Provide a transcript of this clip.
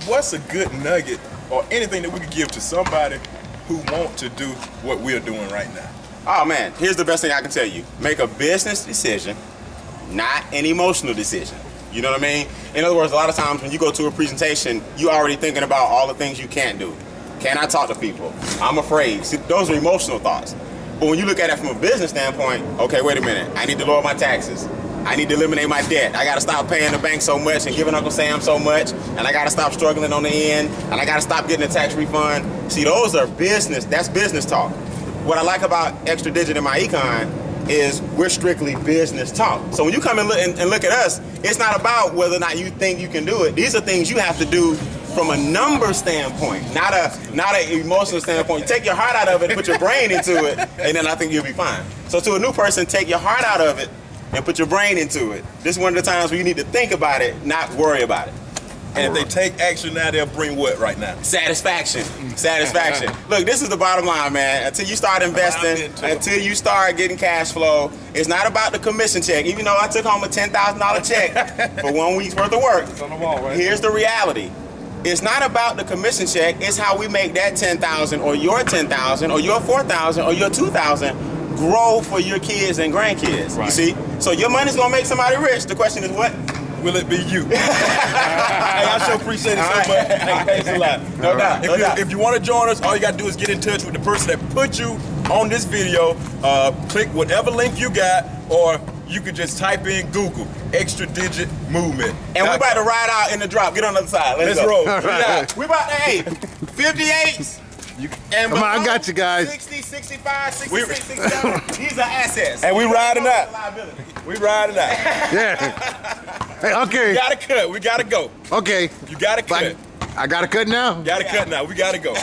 What's a good nugget or anything that we could give to somebody who want to do what we're doing right now? Oh man, here's the best thing I can tell you. Make a business decision, not an emotional decision. You know what I mean? In other words, a lot of times when you go to a presentation, you're already thinking about all the things you can't do. Can I talk to people? I'm afraid. See, those are emotional thoughts. But when you look at it from a business standpoint, okay, wait a minute. I need to lower my taxes. I need to eliminate my debt. I gotta stop paying the bank so much and giving Uncle Sam so much. And I gotta stop struggling on the end. And I gotta stop getting a tax refund. See, those are business, that's business talk. What I like about Extra Digit and my econ is we're strictly business talk. So when you come and look at us, it's not about whether or not you think you can do it. These are things you have to do from a number standpoint, not an emotional standpoint. You take your heart out of it, put your brain into it, and then I think you'll be fine. So to a new person, take your heart out of it and put your brain into it. This is one of the times where you need to think about it, not worry about it. And if they take action now, they'll bring what right now? Satisfaction. Satisfaction. Look, this is the bottom line, man. Until you start investing, until you start getting cash flow, it's not about the commission check. Even though I took home a $10,000 check for 1 week's worth of work, It's on the wall, right? here's the reality. It's not about the commission check. It's how we make that 10,000 or your 10,000 or your 4,000 or your 2,000 grow for your kids and grandkids. Right. You see? So your money's gonna make somebody rich. The question is what? Will it be you? Hey, I sure appreciate it so much. Hey, thanks a lot. No doubt. No doubt. If you want to join us, all you got to do is get in touch with the person that put you on this video. Click whatever link you got, or you could just type in Google Extra Digit Movement. And we're about to ride out in the drop. Get on the other side. Let's Let's go. roll. Yeah. We're about to, 58s. And Come on, I below, got you guys. 60, 65, 66, 67. These are assets. And we riding out. Liability. We riding out. Yeah. Hey, okay. We gotta cut. We gotta go. Okay. You gotta cut. I gotta cut now? Gotta cut now. We gotta go.